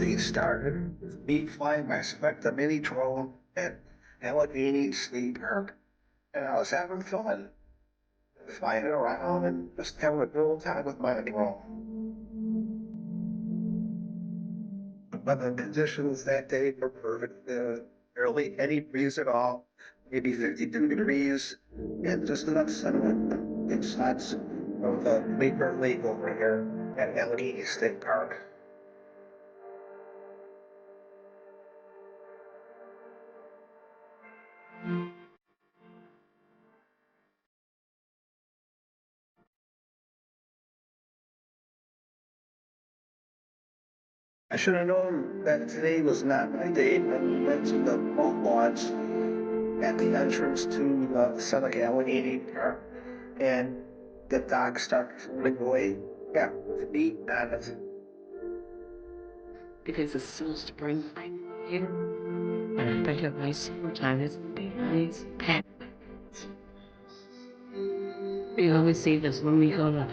thing started with me flying my Spectre mini drone at Allegheny State Park, and I was having fun flying it around and just having a good old time with my drone. But the conditions that day were perfect. Barely any breeze at all, maybe 52 degrees, and just enough sun and shots of the Laker Lake over here at Allegheny State Park. I should have known that today was not my day, but went to the boat launch at the entrance to Southern Allegheny Park, and the dock started floating away. Yeah, with me on it. Because it's still springtime here. And I think of my summertime is nice. We always see this when we go to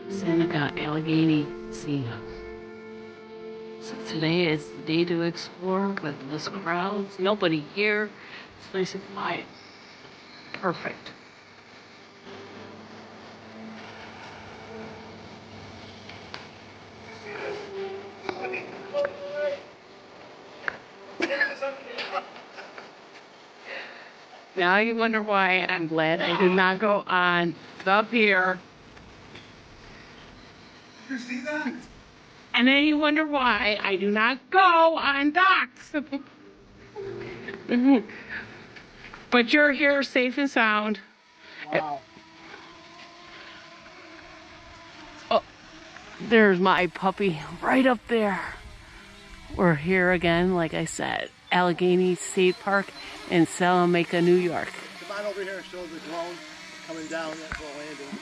Seneca, Allegheny, see. So today is the day to explore with less crowds, nobody here. It's nice and quiet. Perfect. Now you wonder why I'm glad I did not go on the pier. You see that? And then you wonder why I do not go on docks. But you're here safe and sound. Wow. Oh, there's my puppy right up there. We're here again, like I said, Allegheny State Park in Salamanca, New York. Come on over here and show the drone coming down for a landing.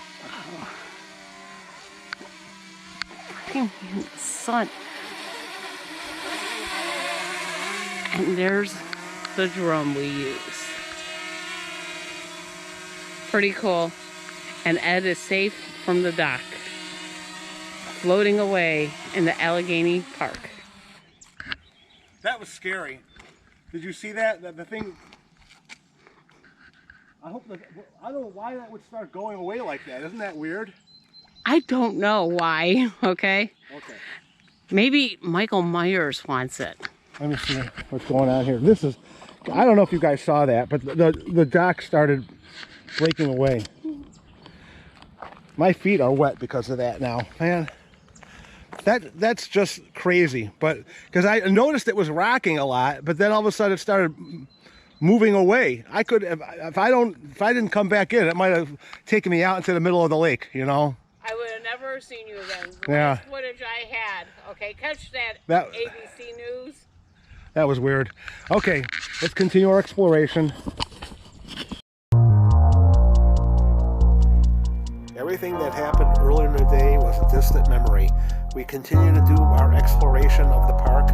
In the sun. And there's the drum we use. Pretty cool. And Ed is safe from the dock, floating away in the Allegheny Park. That was scary. Did you see that? The thing. I don't know why that would start going away like that. Isn't that weird? I don't know why, okay? Okay. Maybe Michael Myers wants it. Let me see what's going on here. This is, I don't know if you guys saw that, but the dock started breaking away. My feet are wet because of that now, man. That's just crazy. But because I noticed it was rocking a lot, but then all of a sudden it started moving away. I could, if I didn't come back in, it might have taken me out into the middle of the lake, you know. I would have never seen you again. The Yeah. last footage I had. Okay, catch that ABC News. That was weird. Okay, let's continue our exploration. Everything that happened earlier in the day was a distant memory. We continued to do our exploration of the park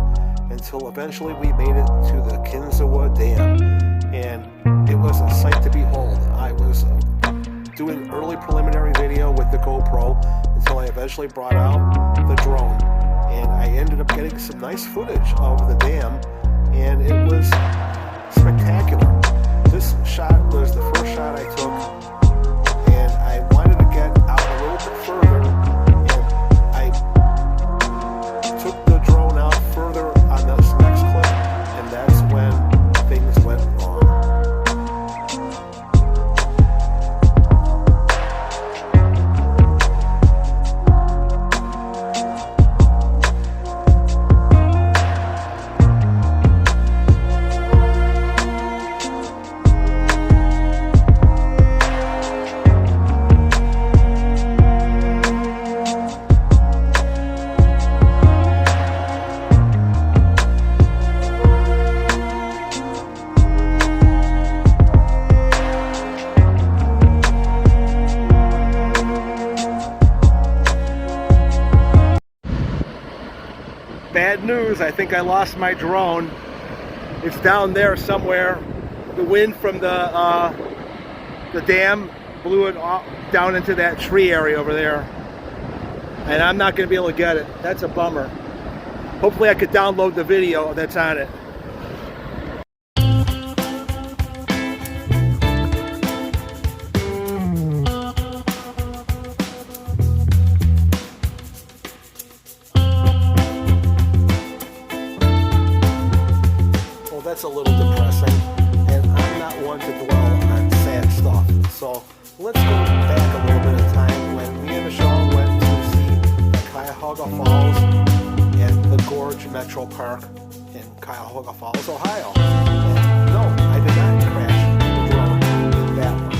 until eventually we made it to the Cuyahoga Dam, and it was a sight to behold. I was doing early preliminary video with the GoPro until I eventually brought out the drone, and I ended up getting some nice footage of the dam, and it was spectacular. This shot was the first shot I took, and I wanted to get out a little bit further, and I took the drone out further on this next clip, and that's when things went wrong. Bad news, I think I lost my drone. It's down there somewhere. The wind from the dam blew it off, down into that tree area over there. And I'm not going to be able to get it. That's a bummer. hopefully I could download the video that's on it. Well, that's a little depressing, and I'm not one to dwell on sad stuff. So let's go back a little bit of time when me and Michelle went to see the Cuyahoga Falls and the Gorge Metro Park in Cuyahoga Falls, Ohio. And no, I did not crash the drone in that one.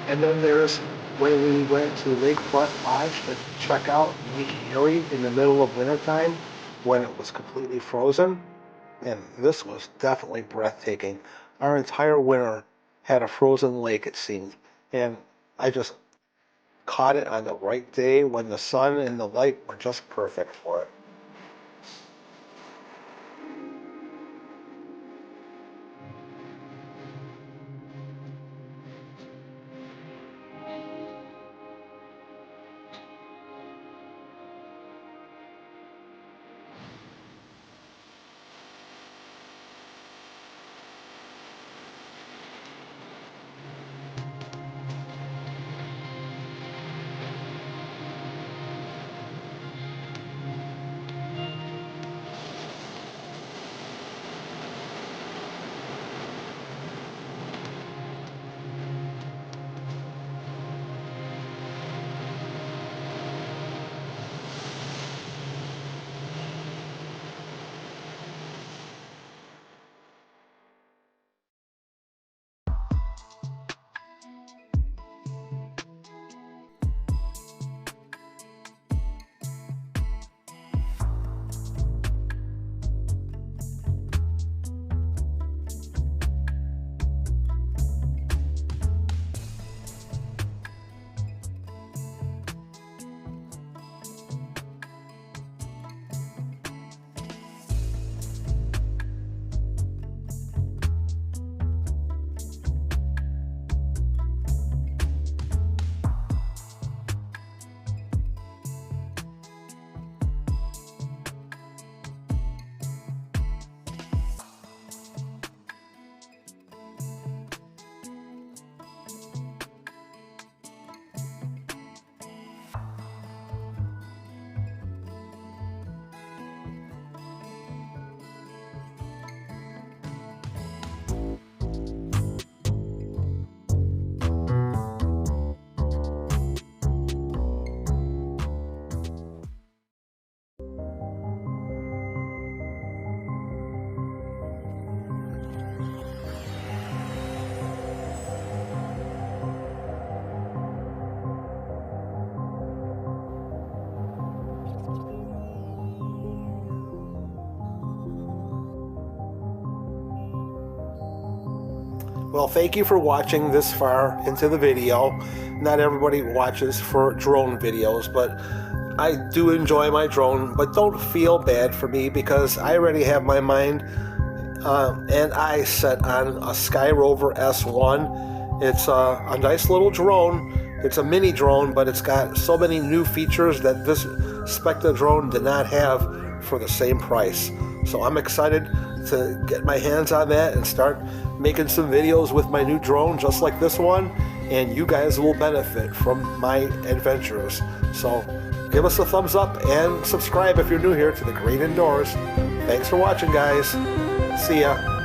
And then there's when we went to Lakefront Lodge to check out Lake Erie in the middle of wintertime when it was completely frozen. And this was definitely breathtaking. Our entire winter had a frozen lake, it seemed. And I just caught it on the right day when the sun and the light were just perfect for it. Well, thank you for watching this far into the video. Not everybody watches for drone videos, but I do enjoy my drone, but don't feel bad for me because I already have my mind and I set on a Sky Rover S1. It's a nice little drone. It's a mini drone, but it's got so many new features that this Specta drone did not have for the same price. So I'm excited to get my hands on that and start making some videos with my new drone just like this one, and you guys will benefit from my adventures. So give us a thumbs up and subscribe if you're new here to the Great Indoors. Thanks for watching, guys. See ya.